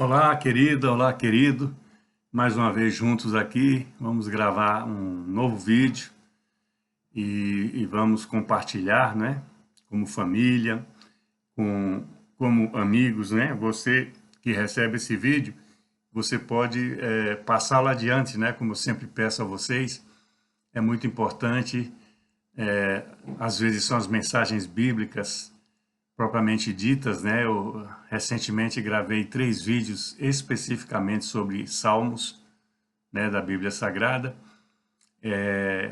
Olá, querida, olá, querido. Mais uma vez juntos aqui, vamos gravar um novo vídeo e vamos compartilhar, né? Como família, como amigos, né? Você que recebe esse vídeo, você pode passá-lo adiante, né? Como eu sempre peço a vocês, é muito importante. Às vezes são as mensagens bíblicas propriamente ditas, né? Eu recentemente gravei 3 vídeos especificamente sobre Salmos, né, da Bíblia Sagrada.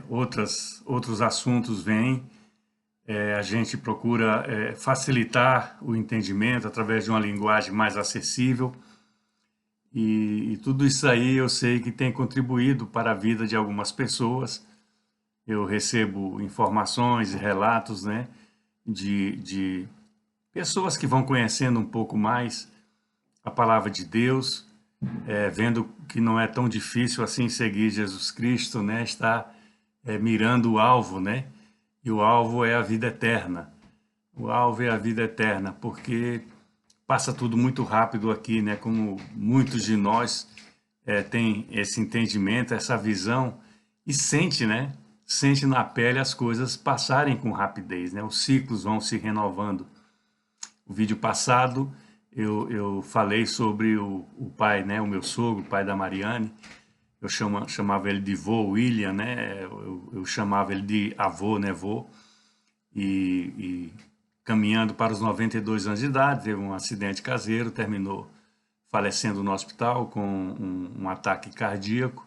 Outros assuntos vêm, a gente procura facilitar o entendimento através de uma linguagem mais acessível, e tudo isso aí eu sei que tem contribuído para a vida de algumas pessoas. Eu recebo informações e relatos, né, de pessoas que vão conhecendo um pouco mais a palavra de Deus, vendo que não é tão difícil assim seguir Jesus Cristo, né? Está mirando o alvo, né? E o alvo é a vida eterna. O alvo é a vida eterna, porque passa tudo muito rápido aqui, né? Como muitos de nós têm esse entendimento, essa visão e sente, né? Sente na pele as coisas passarem com rapidez, né? Os ciclos vão se renovando. O vídeo passado eu falei sobre o pai, né, o meu sogro, o pai da Mariane. Eu chamava ele de vô William, né? Eu chamava ele de avô, né, vô. E caminhando para os 92 anos de idade, teve um acidente caseiro, terminou falecendo no hospital com um ataque cardíaco.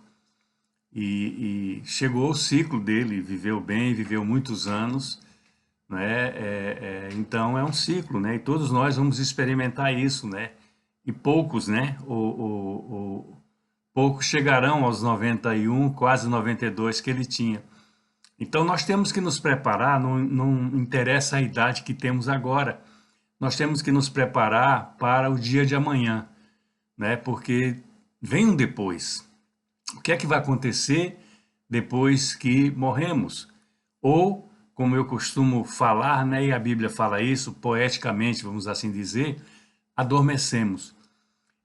E chegou o ciclo dele, viveu bem, viveu muitos anos, né? Então é um ciclo, né? E todos nós vamos experimentar isso, né? E poucos, né? Poucos chegarão aos 91, quase 92 que ele tinha. Então nós temos que nos preparar, não interessa a idade que temos agora, nós temos que nos preparar para o dia de amanhã, né? Porque vem um depois. O que é que vai acontecer depois que morremos? Ou, como eu costumo falar, né, e a Bíblia fala isso, poeticamente, vamos assim dizer, adormecemos.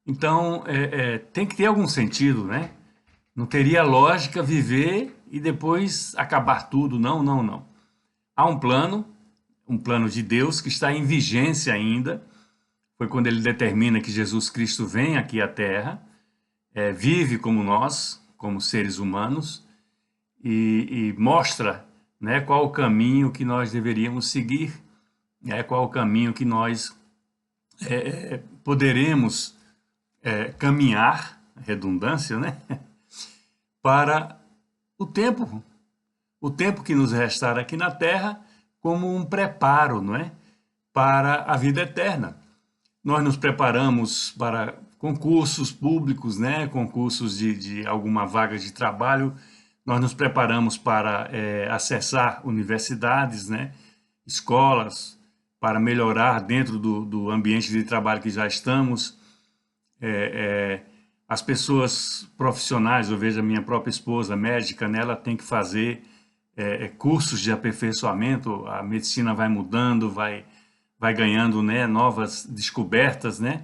Então, tem que ter algum sentido, né? Não teria lógica viver e depois acabar tudo, não, não, não. Há um plano de Deus que está em vigência ainda. Foi quando ele determina que Jesus Cristo vem aqui à Terra, vive como nós, como seres humanos, e mostra, né, qual o caminho que nós deveríamos seguir, né, qual o caminho que nós poderemos caminhar, redundância, né, para o tempo que nos restar aqui na Terra, como um preparo, não é, para a vida eterna. Nós nos preparamos para concursos públicos, né, concursos de alguma vaga de trabalho. Nós nos preparamos para acessar universidades, né, escolas, para melhorar dentro do ambiente de trabalho que já estamos. As pessoas profissionais, eu vejo a minha própria esposa médica, né, ela tem que fazer cursos de aperfeiçoamento. A medicina vai mudando, vai ganhando, né, novas descobertas, né,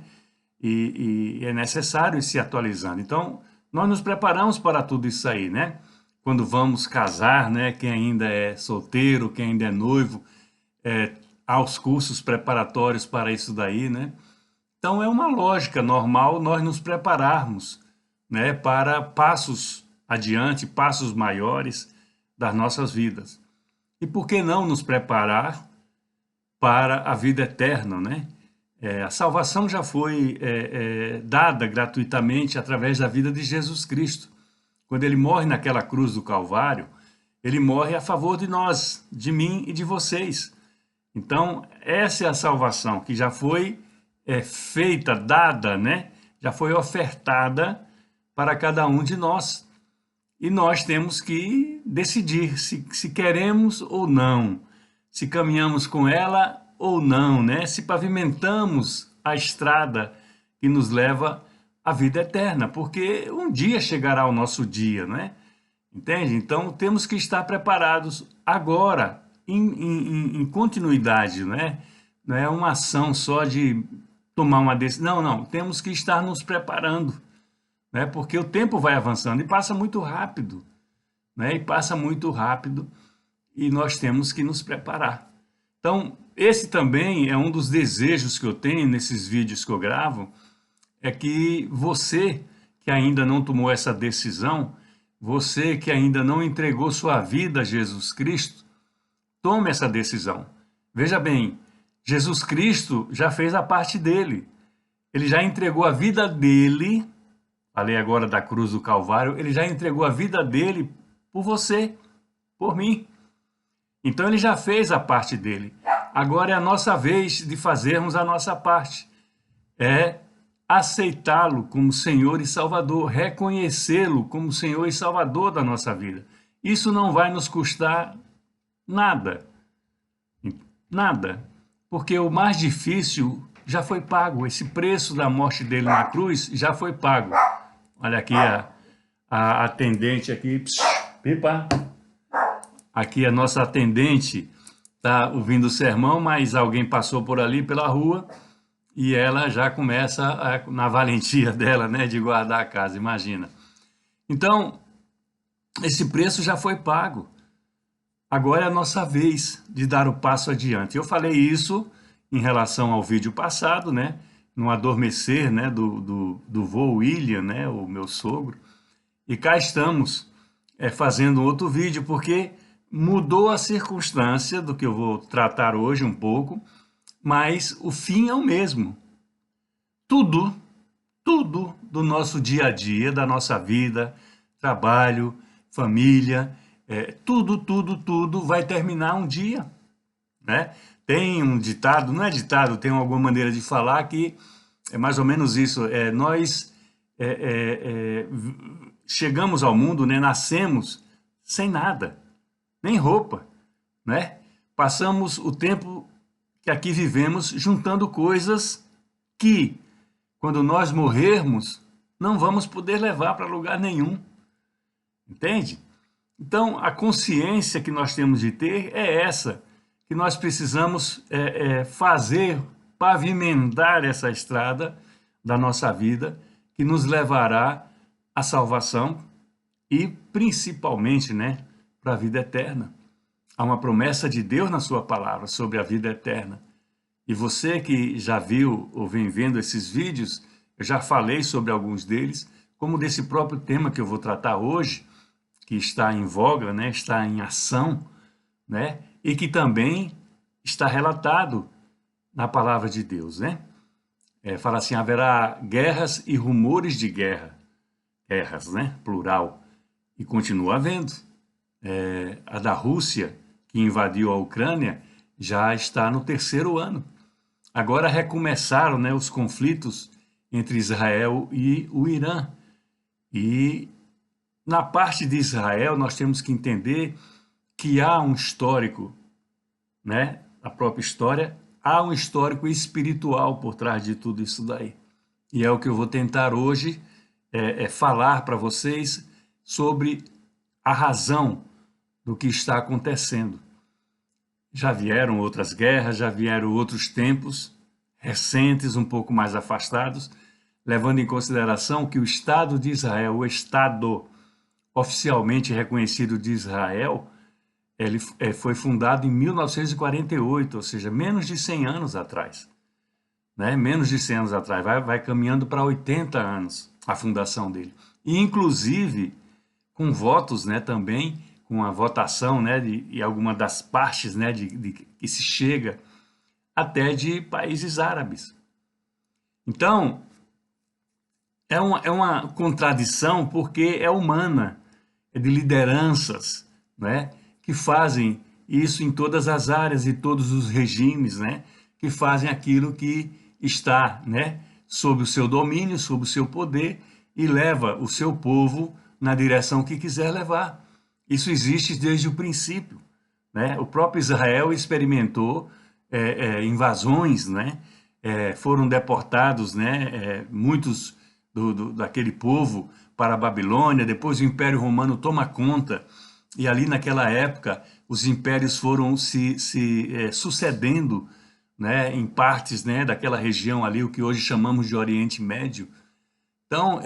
e é necessário ir se atualizando. Então, nós nos preparamos para tudo isso aí, né? Quando vamos casar, né, quem ainda é solteiro, quem ainda é noivo, há os cursos preparatórios para isso daí, né? Então, é uma lógica normal nós nos prepararmos, né, para passos adiante, passos maiores das nossas vidas. E por que não nos preparar para a vida eterna, né? A salvação já foi dada gratuitamente através da vida de Jesus Cristo. Quando ele morre naquela cruz do Calvário, ele morre a favor de nós, de mim e de vocês. Então, essa é a salvação que já foi feita, dada, né? Já foi ofertada para cada um de nós. E nós temos que decidir se queremos ou não, se caminhamos com ela ou não, né? Se pavimentamos a estrada que nos leva à vida eterna, porque um dia chegará o nosso dia, né? Entende? Então temos que estar preparados agora, em continuidade, né? Não é uma ação só de tomar uma decisão. Não, temos que estar nos preparando, né? Porque o tempo vai avançando e passa muito rápido, né? E passa muito rápido e nós temos que nos preparar. Então, esse também é um dos desejos que eu tenho nesses vídeos que eu gravo, é que você que ainda não tomou essa decisão, você que ainda não entregou sua vida a Jesus Cristo, tome essa decisão. Veja bem, Jesus Cristo já fez a parte dele. Ele já entregou a vida dele, falei agora da cruz do Calvário, ele já entregou a vida dele por você, por mim. Então ele já fez a parte dele. Agora é a nossa vez de fazermos a nossa parte. É aceitá-lo como Senhor e Salvador, reconhecê-lo como Senhor e Salvador da nossa vida. Isso não vai nos custar nada. Nada. Porque o mais difícil já foi pago. Esse preço da morte dele na cruz já foi pago. Olha aqui a atendente aqui. Pipa. Aqui a nossa atendente está ouvindo o sermão, mas alguém passou por ali pela rua e ela já começa na valentia dela, né, de guardar a casa, imagina. Então, esse preço já foi pago. Agora é a nossa vez de dar o passo adiante. Eu falei isso em relação ao vídeo passado, né, no adormecer, né, do vô William, né, o meu sogro. E cá estamos fazendo outro vídeo, porque mudou a circunstância do que eu vou tratar hoje um pouco, mas o fim é o mesmo. Tudo do nosso dia a dia, da nossa vida, trabalho, família, tudo vai terminar um dia, né? Tem um ditado, não é ditado, tem alguma maneira de falar que é mais ou menos isso. Nós chegamos ao mundo, né? Nascemos sem nada, nem roupa, né? Passamos o tempo que aqui vivemos juntando coisas que, quando nós morrermos, não vamos poder levar para lugar nenhum. Entende? Então, a consciência que nós temos de ter é essa, que nós precisamos fazer, pavimentar essa estrada da nossa vida, que nos levará à salvação e, principalmente, né, para a vida eterna. Há uma promessa de Deus na sua palavra sobre a vida eterna. E você que já viu ou vem vendo esses vídeos, eu já falei sobre alguns deles, como desse próprio tema que eu vou tratar hoje, que está em voga, né, está em ação, né, e que também está relatado na palavra de Deus, né? Fala assim, haverá guerras e rumores de guerra. Guerras, né, plural. E continua havendo. A da Rússia, que invadiu a Ucrânia, já está no 3º ano. Agora recomeçaram, né, os conflitos entre Israel e o Irã. E na parte de Israel, nós temos que entender que há um histórico, né, a própria história, há um histórico espiritual por trás de tudo isso daí. E é o que eu vou tentar hoje falar para vocês sobre a razão do que está acontecendo. Já vieram outras guerras, já vieram outros tempos recentes, um pouco mais afastados, levando em consideração que o Estado de Israel, o Estado oficialmente reconhecido de Israel, ele foi fundado em 1948, ou seja, menos de 100 anos atrás. Né? Menos de 100 anos atrás, vai caminhando para 80 anos a fundação dele. E, inclusive, com votos, né, também, com a votação, né, e alguma das partes, né, que se chega até de países árabes. Então, é uma contradição porque é humana, é de lideranças, né, que fazem isso em todas as áreas e todos os regimes, né, que fazem aquilo que está, né, sob o seu domínio, sob o seu poder e leva o seu povo na direção que quiser levar. Isso existe desde o princípio, né? O próprio Israel experimentou invasões, né? Foram deportados, né? Muitos daquele povo para a Babilônia, depois o Império Romano toma conta, e ali naquela época os impérios foram se sucedendo né, em partes, né, daquela região ali, o que hoje chamamos de Oriente Médio. Então,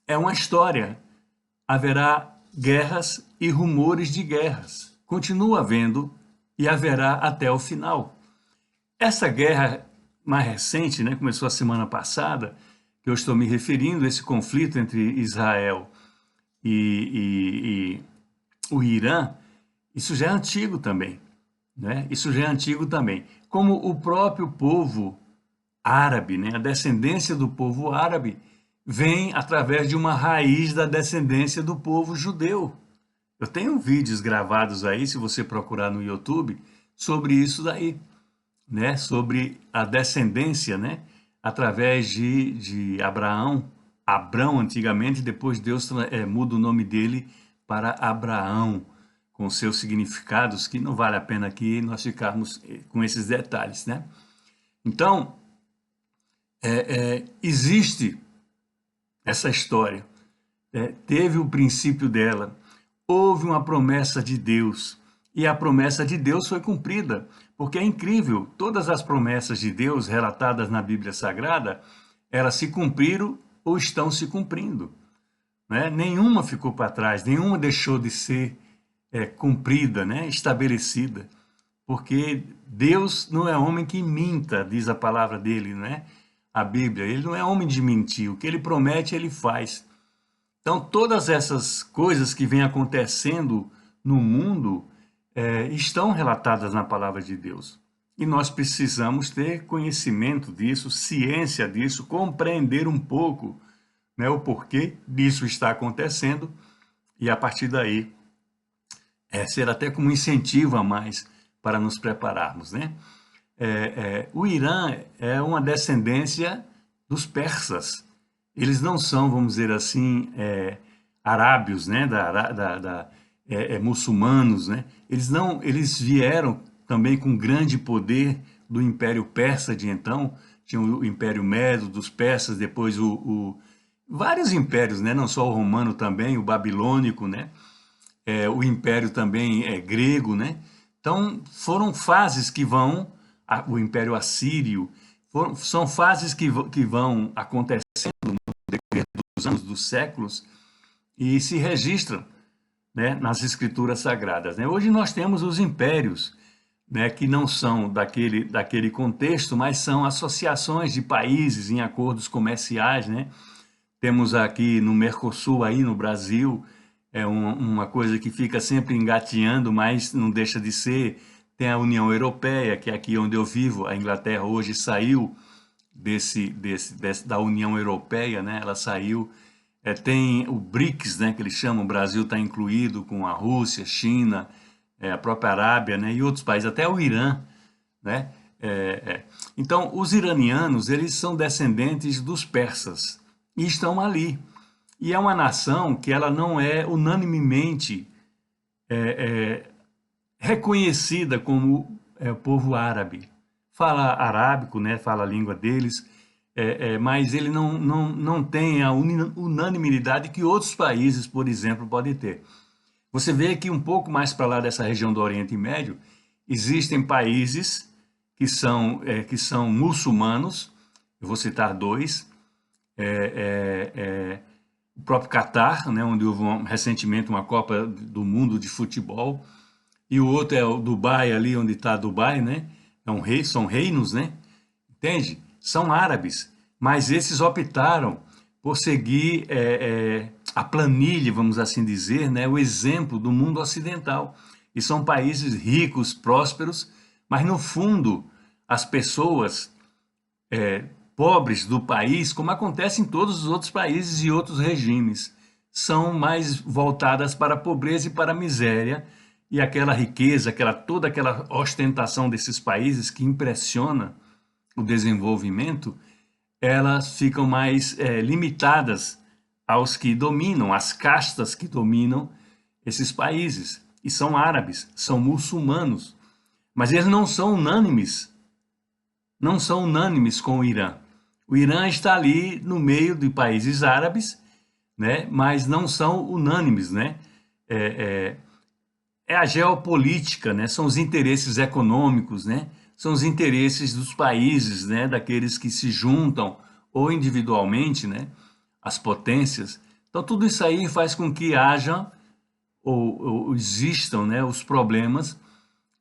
é uma história. Haverá guerras e rumores de guerras. Continua havendo e haverá até o final. Essa guerra mais recente, né, começou a semana passada, que eu estou me referindo, esse conflito entre Israel e o Irã, isso já é antigo também, né? Isso já é antigo também. Como o próprio povo árabe, né? A descendência do povo árabe vem através de uma raiz da descendência do povo judeu. Eu tenho vídeos gravados aí, se você procurar no YouTube, sobre isso daí, né? Sobre a descendência, né? Através de Abraão, Abrão antigamente, depois Deus muda o nome dele para Abraão, com seus significados, que não vale a pena aqui nós ficarmos com esses detalhes, né? Então, existe essa história, teve o princípio dela, houve uma promessa de Deus, e a promessa de Deus foi cumprida, porque é incrível, todas as promessas de Deus relatadas na Bíblia Sagrada, elas se cumpriram ou estão se cumprindo, né? Nenhuma ficou para trás, nenhuma deixou de ser cumprida, né? Estabelecida, porque Deus não é homem que minta, diz a palavra dele, né? A Bíblia, ele não é homem de mentir, o que ele promete, ele faz. Então, todas essas coisas que vêm acontecendo no mundo estão relatadas na palavra de Deus. E nós precisamos ter conhecimento disso, ciência disso, compreender um pouco, né, o porquê disso está acontecendo, e a partir daí ser até como um incentivo a mais para nos prepararmos, né? O Irã é uma descendência dos persas. Eles não são, vamos dizer assim, arábios, né? Muçulmanos, né? Eles vieram também com grande poder do Império Persa de então. Tinha o Império Medo dos persas, depois vários impérios, né? Não só o romano também, o babilônico, né? O império também grego, né? Então, foram fases que vão, o Império Assírio, são fases que vão acontecendo no decorrer dos anos, dos séculos, e se registram, né, nas escrituras sagradas, né? Hoje nós temos os impérios, né, que não são daquele contexto, mas são associações de países em acordos comerciais, né? Temos aqui no Mercosul, aí no Brasil, uma coisa que fica sempre engateando, mas não deixa de ser. Tem a União Europeia, que é aqui onde eu vivo, a Inglaterra hoje saiu da União Europeia, né? Ela saiu. Tem o BRICS, né, que eles chamam, o Brasil está incluído com a Rússia, China, a própria Arábia, né, e outros países, até o Irã, né? Então, os iranianos, eles são descendentes dos persas e estão ali. E é uma nação que ela não é unanimemente reconhecida como povo árabe. Fala arábico, né? Fala a língua deles, mas ele não tem a unanimidade que outros países, por exemplo, podem ter. Você vê que um pouco mais para lá dessa região do Oriente Médio, existem países que são muçulmanos, eu vou citar dois, o próprio Catar, né, onde houve recentemente uma Copa do Mundo de futebol, e o outro é o Dubai, ali onde está Dubai, né? São reinos, né? Entende? São árabes, mas esses optaram por seguir a planilha, vamos assim dizer, né? O exemplo do mundo ocidental. E são países ricos, prósperos, mas no fundo as pessoas pobres do país, como acontece em todos os outros países e outros regimes, são mais voltadas para a pobreza e para a miséria, e aquela riqueza, toda aquela ostentação desses países que impressiona o desenvolvimento, elas ficam mais limitadas aos que dominam, às castas que dominam esses países. E são árabes, são muçulmanos, mas eles não são unânimes com o Irã. O Irã está ali no meio de países árabes, né, mas não são unânimes, né? É a geopolítica, né? São os interesses econômicos, né, são os interesses dos países, né, daqueles que se juntam ou individualmente, né, as potências. Então, tudo isso aí faz com que haja ou existam, né, os problemas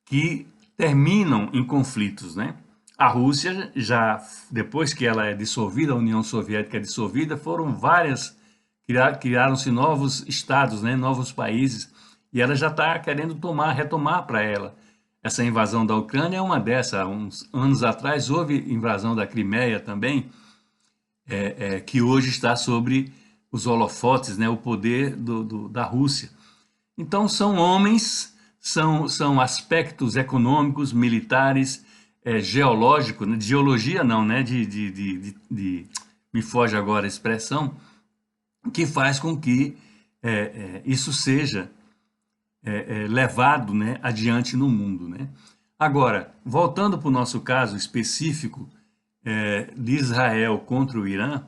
que terminam em conflitos, né? A Rússia, já depois que ela é dissolvida, a União Soviética é dissolvida, foram várias, criaram-se novos estados, né, novos países, e ela já está querendo retomar para ela. Essa invasão da Ucrânia é uma dessas. Há uns anos atrás houve invasão da Crimeia também, que hoje está sobre os holofotes, né, o poder da Rússia. Então, são homens, são aspectos econômicos, militares, geológicos, né? De geologia não, né? Me foge agora a expressão, que faz com que isso seja levado, né, adiante no mundo, né? Agora, voltando para o nosso caso específico de Israel contra o Irã,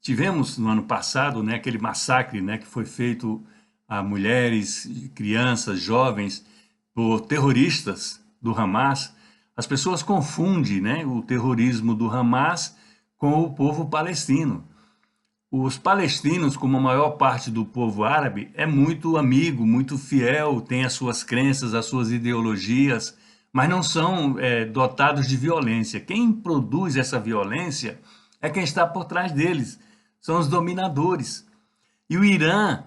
tivemos no ano passado, né, aquele massacre, né, que foi feito a mulheres, crianças, jovens, por terroristas do Hamas. As pessoas confundem, né, o terrorismo do Hamas com o povo palestino. Os palestinos, como a maior parte do povo árabe, é muito amigo, muito fiel, tem as suas crenças, as suas ideologias, mas não são dotados de violência. Quem produz essa violência é quem está por trás deles, são os dominadores. E o Irã,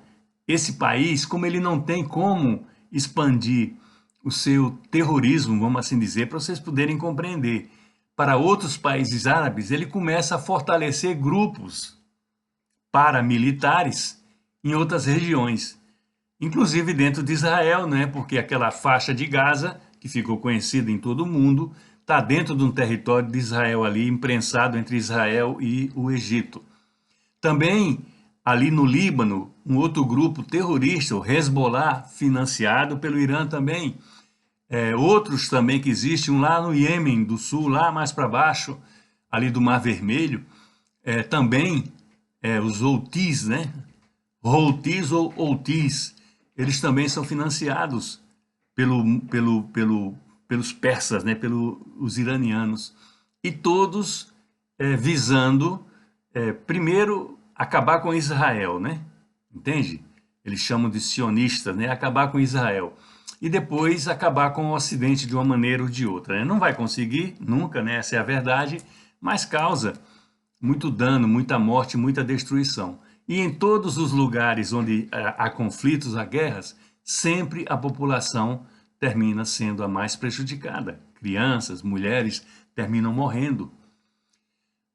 esse país, como ele não tem como expandir o seu terrorismo, vamos assim dizer, para vocês poderem compreender, para outros países árabes, ele começa a fortalecer grupos paramilitares em outras regiões, inclusive dentro de Israel, né? Porque aquela faixa de Gaza, que ficou conhecida em todo o mundo, está dentro de um território de Israel ali, imprensado entre Israel e o Egito. Também ali no Líbano, um outro grupo terrorista, o Hezbollah, financiado pelo Irã também. Outros também que existem, um lá no Iêmen do Sul, lá mais para baixo, ali do Mar Vermelho, também os Houthis, né? Houthis ou Houthis, eles também são financiados pelos persas, né? Pelos iranianos. E todos visando, primeiro, acabar com Israel, né? Entende? Eles chamam de sionistas, né? Acabar com Israel. E depois acabar com o Ocidente de uma maneira ou de outra, né? Não vai conseguir, nunca, né? Essa é a verdade, mas causa muito dano, muita morte, muita destruição. E em todos os lugares onde há conflitos, há guerras, sempre a população termina sendo a mais prejudicada. Crianças, mulheres terminam morrendo.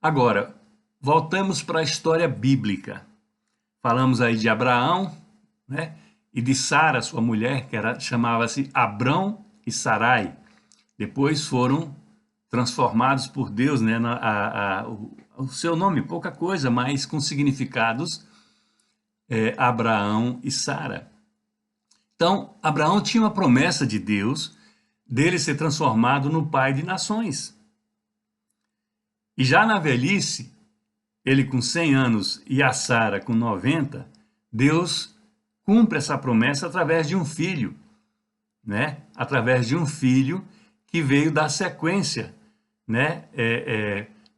Agora, voltamos para a história bíblica. Falamos aí de Abraão, né? E de Sara, sua mulher, que chamava-se Abrão e Sarai. Depois foram transformados por Deus, né? O seu nome, pouca coisa, mas com significados, Abraão e Sara. Então, Abraão tinha uma promessa de Deus dele ser transformado no pai de nações. E já na velhice, ele com 100 anos e a Sara com 90, Deus cumpre essa promessa através de um filho, né? Através de um filho que veio da sequência, né?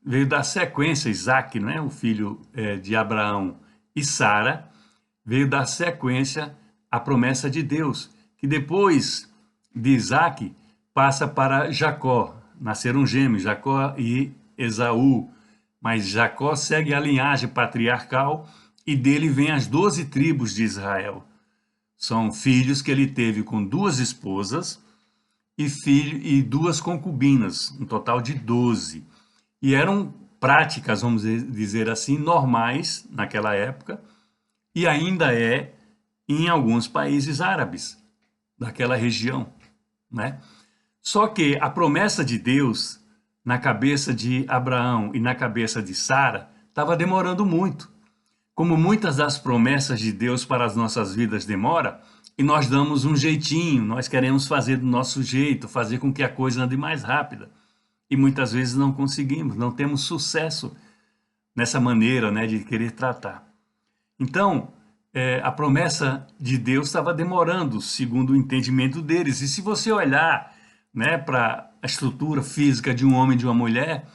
Veio da sequência, Isaac, né? O filho de Abraão e Sara, veio da sequência a promessa de Deus, que depois de Isaac passa para Jacó. Nasceram gêmeos, Jacó e Esaú, mas Jacó segue a linhagem patriarcal e dele vem as 12 tribos de Israel. São filhos que ele teve com 2 esposas e 2 concubinas, um total de 12. E eram práticas, vamos dizer assim, normais naquela época, e ainda é em alguns países árabes daquela região, né? Só que a promessa de Deus na cabeça de Abraão e na cabeça de Sara estava demorando muito. Como muitas das promessas de Deus para as nossas vidas demora, e nós damos um jeitinho, nós queremos fazer do nosso jeito, fazer com que a coisa ande mais rápida. E muitas vezes não conseguimos, não temos sucesso nessa maneira, né, de querer tratar. Então, a promessa de Deus estava demorando, segundo o entendimento deles. E se você olhar, né, para a estrutura física de um homem e de uma mulher,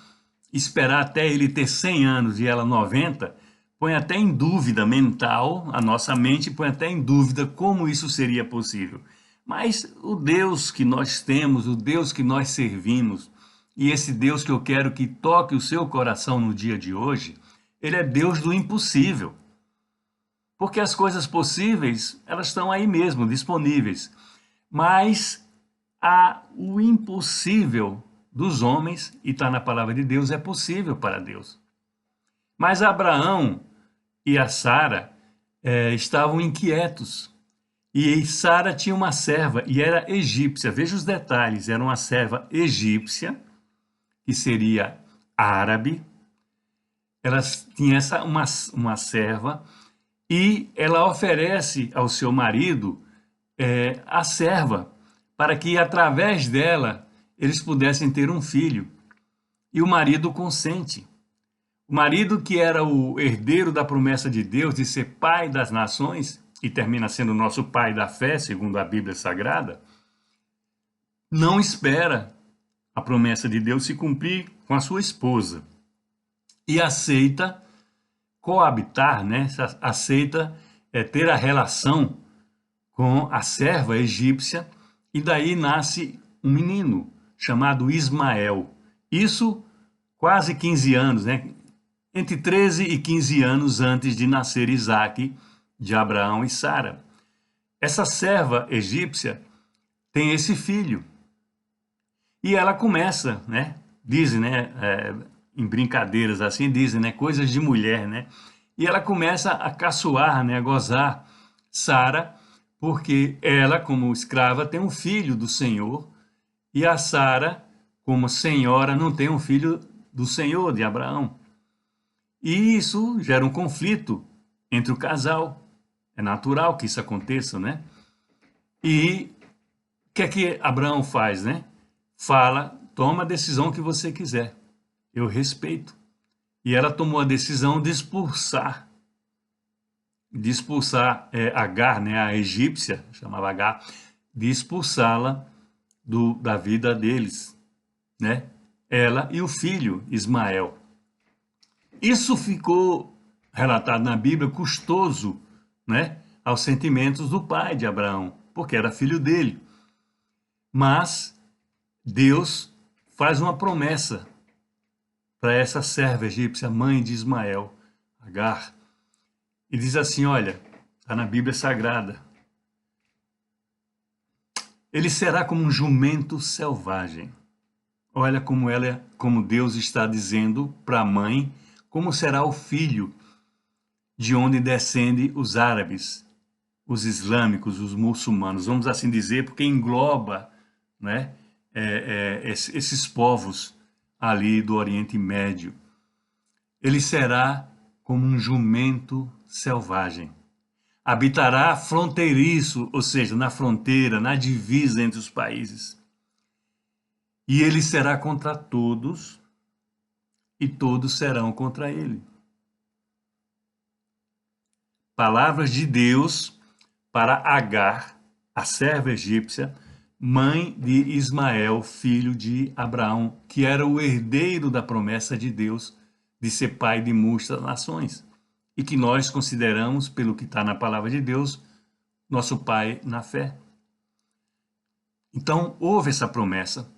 esperar até ele ter 100 anos e ela 90, põe até em dúvida mental, a nossa mente põe até em dúvida como isso seria possível. Mas o Deus que nós temos, o Deus que nós servimos, e esse Deus que eu quero que toque o seu coração no dia de hoje, ele é Deus do impossível. Porque as coisas possíveis, elas estão aí mesmo, disponíveis. Mas o impossível dos homens, e está na palavra de Deus, é possível para Deus. Mas Abraão e a Sara estavam inquietos. E Sara tinha uma serva, e era egípcia. Veja os detalhes, era uma serva egípcia, que seria árabe. Ela tinha uma serva, e ela oferece ao seu marido a serva, para que através dela eles pudessem ter um filho. E o marido consente. O marido, que era o herdeiro da promessa de Deus de ser pai das nações, e termina sendo nosso pai da fé, segundo a Bíblia Sagrada, não espera a promessa de Deus se cumprir com a sua esposa. E aceita coabitar, né? Aceita ter a relação com a serva egípcia, e daí nasce um menino chamado Ismael. Isso quase 15 anos, né? Entre 13 e 15 anos antes de nascer Isaque, de Abraão e Sara. Essa serva egípcia tem esse filho. E ela começa, né? Dizem, né? Em brincadeiras assim, dizem, né? Coisas de mulher, né? E ela começa a caçoar, né? A gozar Sara, porque ela, como escrava, tem um filho do Senhor, e a Sara, como senhora, não tem um filho do Senhor, de Abraão. E isso gera um conflito entre o casal. É natural que isso aconteça, né? E o que é que Abraão faz, né? Fala, toma a decisão que você quiser. Eu respeito. E ela tomou a decisão de expulsar Agar, né? A egípcia, chamava Agar, de expulsá-la da vida deles, né? Ela e o filho Ismael. Isso ficou relatado na Bíblia custoso, né, aos sentimentos do pai de Abraão, porque era filho dele. Mas Deus faz uma promessa para essa serva egípcia, mãe de Ismael, Agar, e diz assim, olha, está na Bíblia Sagrada, ele será como um jumento selvagem. Olha como Deus está dizendo para a mãe como será o filho de onde descendem os árabes, os islâmicos, os muçulmanos, vamos assim dizer, porque engloba, né, esses povos ali do Oriente Médio. Ele será como um jumento selvagem. Habitará fronteiriço, ou seja, na fronteira, na divisa entre os países. E ele será contra todos, e todos serão contra ele. Palavras de Deus para Agar, a serva egípcia, mãe de Ismael, filho de Abraão, que era o herdeiro da promessa de Deus de ser pai de muitas nações, e que nós consideramos, pelo que está na palavra de Deus, nosso pai na fé. Então, houve essa promessa,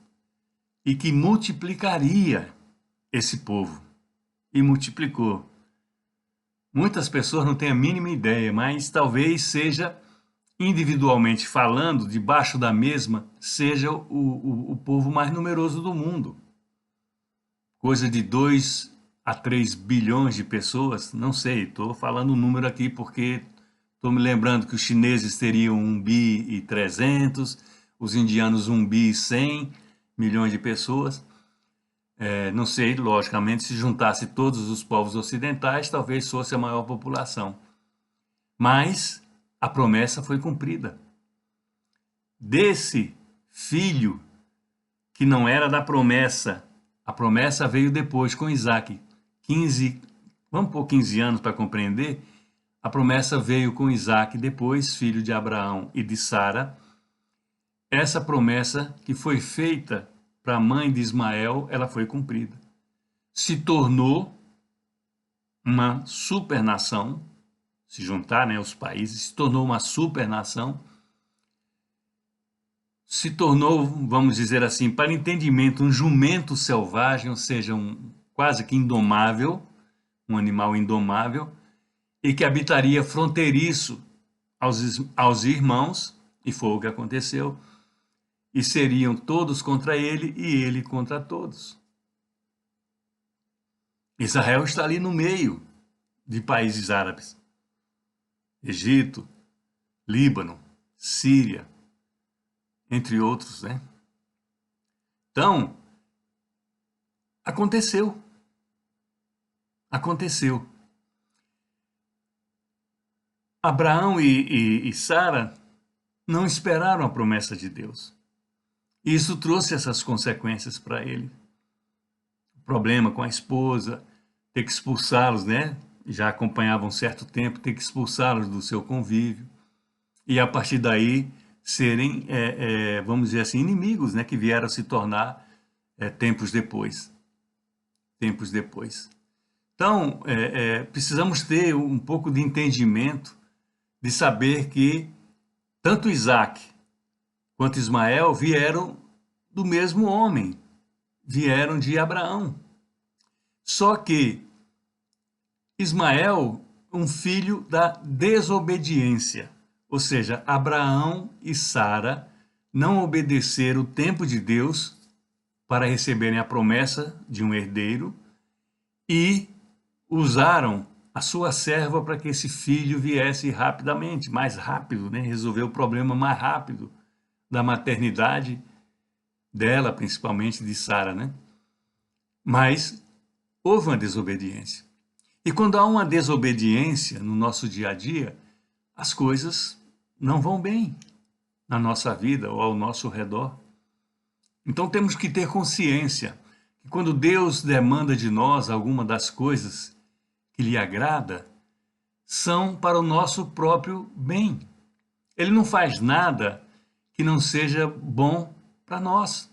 e que multiplicaria esse povo, e multiplicou. Muitas pessoas não têm a mínima ideia, mas talvez seja, individualmente falando, debaixo da mesma, seja o povo mais numeroso do mundo. Coisa de 2 a 3 bilhões de pessoas, não sei, estou falando um número aqui porque estou me lembrando que os chineses teriam 1 bi e 300, os indianos 1 bi e 100 milhões de pessoas. Não sei, logicamente, se juntasse todos os povos ocidentais, talvez fosse a maior população. Mas a promessa foi cumprida. Desse filho, que não era da promessa, a promessa veio depois com Isaque. Vamos por 15 anos para compreender? A promessa veio com Isaque, depois filho de Abraão e de Sara. Essa promessa que foi feita para a mãe de Ismael, ela foi cumprida. Se tornou uma supernação, se juntar, né, os países, se tornou uma supernação, se tornou, vamos dizer assim, para entendimento, um jumento selvagem, ou seja, quase que indomável, um animal indomável, e que habitaria fronteiriço aos irmãos, e foi o que aconteceu, e seriam todos contra ele e ele contra todos. Israel está ali no meio de países árabes. Egito, Líbano, Síria, entre outros, né? Então, aconteceu. Abraão e Sara não esperaram a promessa de Deus. E isso trouxe essas consequências para ele. O problema com a esposa, ter que expulsá-los, né? Já acompanhavam um certo tempo, ter que expulsá-los do seu convívio. E a partir daí serem, vamos dizer assim, inimigos, né? Que vieram a se tornar tempos depois. Então, precisamos ter um pouco de entendimento, de saber que tanto Isaac quanto Ismael vieram do mesmo homem, vieram de Abraão. Só que Ismael, um filho da desobediência, ou seja, Abraão e Sara não obedeceram o tempo de Deus para receberem a promessa de um herdeiro e usaram a sua serva para que esse filho viesse rapidamente, mais rápido, né? Resolver o problema mais rápido da maternidade dela, principalmente de Sara, né? Mas houve uma desobediência. E quando há uma desobediência no nosso dia a dia, as coisas não vão bem na nossa vida ou ao nosso redor. Então temos que ter consciência que quando Deus demanda de nós alguma das coisas que lhe agrada, são para o nosso próprio bem. Ele não faz nada que não seja bom para nós.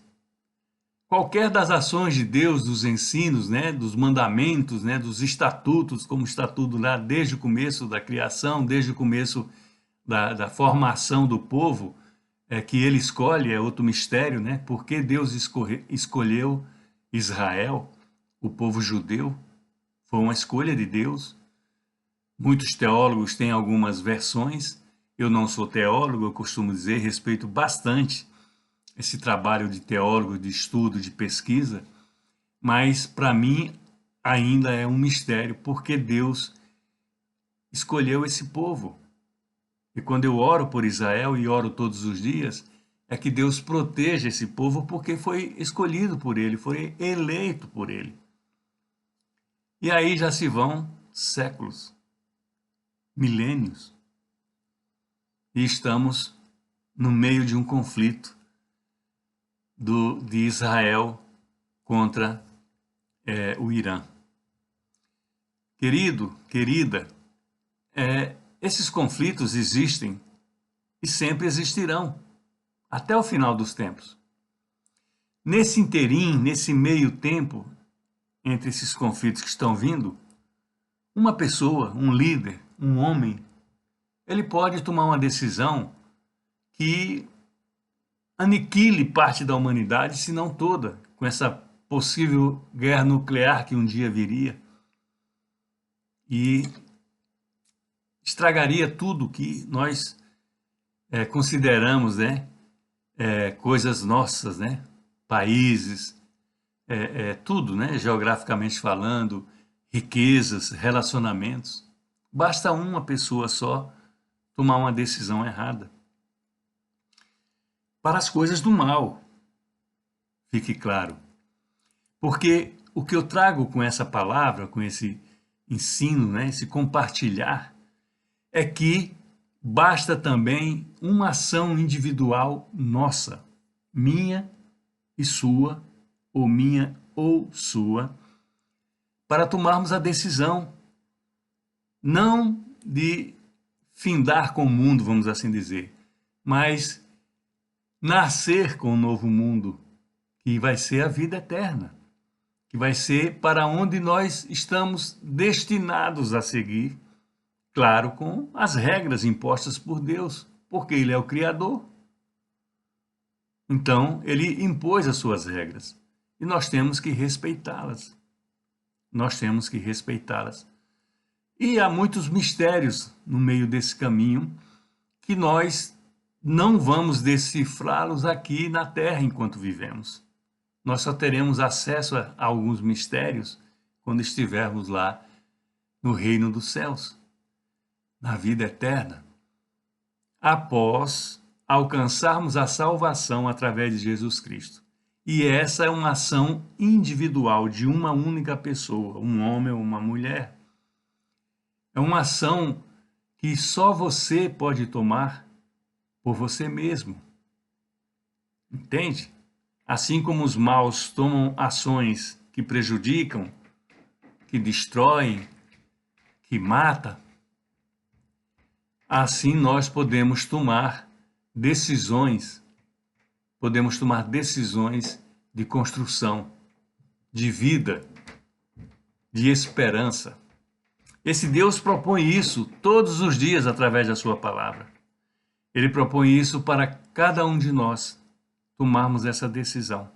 Qualquer das ações de Deus, dos ensinos, né, dos mandamentos, né, dos estatutos, como está tudo lá desde o começo da criação, desde o começo da formação do povo, que ele escolhe, é outro mistério, né? Por que Deus escolheu Israel, o povo judeu? Foi uma escolha de Deus. Muitos teólogos têm algumas versões. Eu não sou teólogo, eu costumo dizer, respeito bastante esse trabalho de teólogo, de estudo, de pesquisa, mas para mim ainda é um mistério porque Deus escolheu esse povo. E quando eu oro por Israel e oro todos os dias, é que Deus proteja esse povo porque foi escolhido por ele, foi eleito por ele. E aí já se vão séculos, milênios, e estamos no meio de um conflito de Israel contra o Irã. Querido, querida, esses conflitos existem e sempre existirão, até o final dos tempos. Nesse interim, nesse meio tempo, entre esses conflitos que estão vindo, uma pessoa, um líder, um homem, ele pode tomar uma decisão que aniquile parte da humanidade, se não toda, com essa possível guerra nuclear que um dia viria e estragaria tudo que nós consideramos, né, coisas nossas, né, países, tudo, né, geograficamente falando, riquezas, relacionamentos. Basta uma pessoa só tomar uma decisão errada. Para as coisas do mal, fique claro. Porque o que eu trago com essa palavra, com esse ensino, né, esse compartilhar, é que basta também uma ação individual nossa, minha e sua, ou minha ou sua, para tomarmos a decisão, não de findar com o mundo, vamos assim dizer, mas nascer com um novo mundo, que vai ser a vida eterna, que vai ser para onde nós estamos destinados a seguir, claro, com as regras impostas por Deus, porque Ele é o Criador. Então, Ele impôs as suas regras e nós temos que respeitá-las. Nós temos que respeitá-las. E há muitos mistérios no meio desse caminho que nós não vamos decifrá-los aqui na Terra enquanto vivemos. Nós só teremos acesso a alguns mistérios quando estivermos lá no reino dos céus, na vida eterna, após alcançarmos a salvação através de Jesus Cristo. E essa é uma ação individual de uma única pessoa, um homem ou uma mulher. É uma ação que só você pode tomar por você mesmo. Entende? Assim como os maus tomam ações que prejudicam, que destroem, que matam, assim nós podemos tomar decisões de construção, de vida, de esperança. Esse Deus propõe isso todos os dias através da sua palavra. Ele propõe isso para cada um de nós tomarmos essa decisão.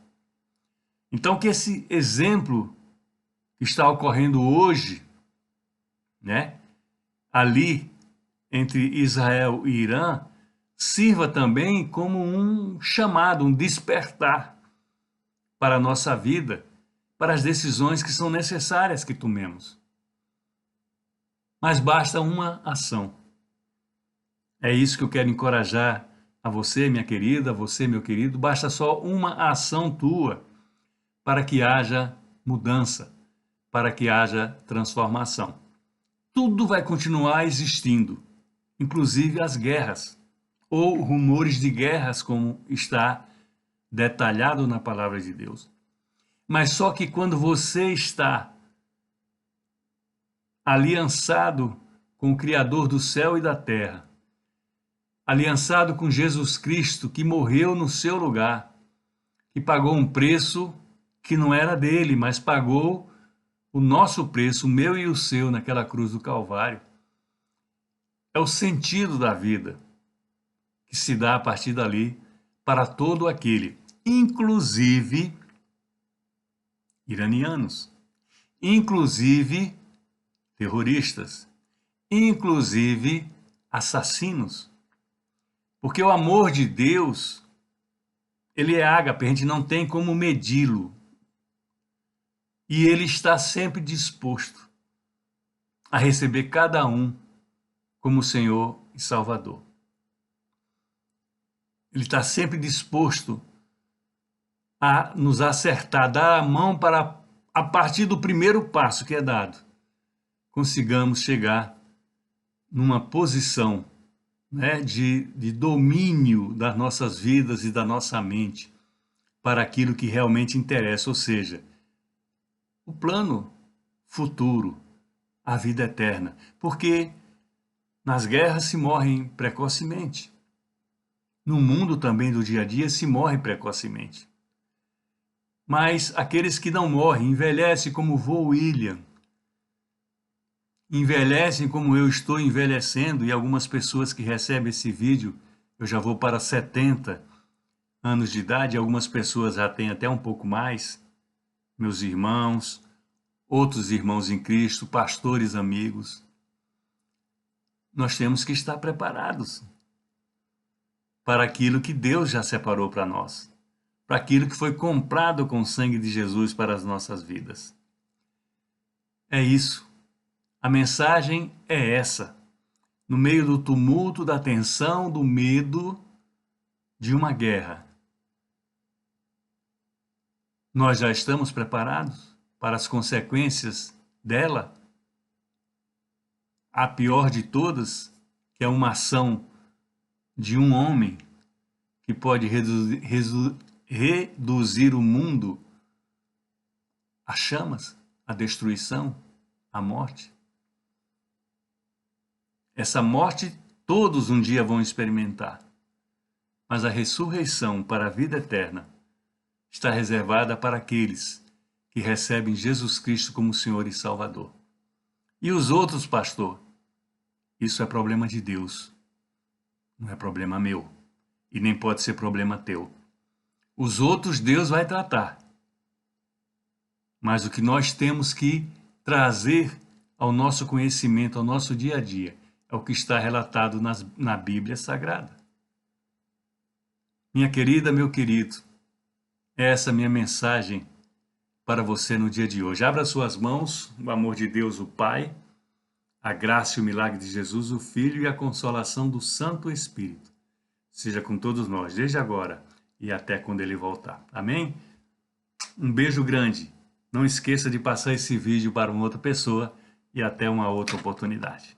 Então, que esse exemplo que está ocorrendo hoje, né, ali entre Israel e Irã, sirva também como um chamado, um despertar para a nossa vida, para as decisões que são necessárias que tomemos. Mas basta uma ação. É isso que eu quero encorajar a você, minha querida, a você, meu querido. Basta só uma ação tua para que haja mudança, para que haja transformação. Tudo vai continuar existindo, inclusive as guerras, ou rumores de guerras, como está detalhado na palavra de Deus. Mas só que quando você está aliançado com o Criador do céu e da terra, aliançado com Jesus Cristo, que morreu no seu lugar, que pagou um preço que não era dele, mas pagou o nosso preço, o meu e o seu, naquela cruz do Calvário. É o sentido da vida que se dá a partir dali para todo aquele, inclusive iranianos, inclusive terroristas, inclusive assassinos. Porque o amor de Deus, ele é ágape, a gente não tem como medi-lo. E ele está sempre disposto a receber cada um como Senhor e Salvador. Ele está sempre disposto a nos acertar, dar a mão para, a partir do primeiro passo que é dado, consigamos chegar numa posição, né, de domínio das nossas vidas e da nossa mente para aquilo que realmente interessa, ou seja, o plano futuro, a vida eterna. Porque nas guerras se morrem precocemente. No mundo também do dia a dia se morre precocemente. Mas aqueles que não morrem envelhecem como o vô William, envelhecem como eu estou envelhecendo, e algumas pessoas que recebem esse vídeo, eu já vou para 70 anos de idade, algumas pessoas já têm até um pouco mais, meus irmãos, outros irmãos em Cristo, pastores amigos. Nós temos que estar preparados para aquilo que Deus já separou para nós, para aquilo que foi comprado com o sangue de Jesus para as nossas vidas. É isso. A mensagem é essa. No meio do tumulto, da tensão, do medo de uma guerra, nós já estamos preparados para as consequências dela? A pior de todas, que é uma ação de um homem que pode reduzir o mundo a chamas, a destruição, a morte. Essa morte todos um dia vão experimentar, mas a ressurreição para a vida eterna está reservada para aqueles que recebem Jesus Cristo como Senhor e Salvador. E os outros, pastor? Isso é problema de Deus, não é problema meu, e nem pode ser problema teu. Os outros Deus vai tratar, mas o que nós temos que trazer ao nosso conhecimento, ao nosso dia a dia, é o que está relatado na Bíblia Sagrada. Minha querida, meu querido, essa é a minha mensagem para você no dia de hoje. Abra suas mãos, o amor de Deus, o Pai, a graça e o milagre de Jesus, o Filho, e a consolação do Santo Espírito seja com todos nós, desde agora e até quando Ele voltar. Amém? Um beijo grande. Não esqueça de passar esse vídeo para uma outra pessoa e até uma outra oportunidade.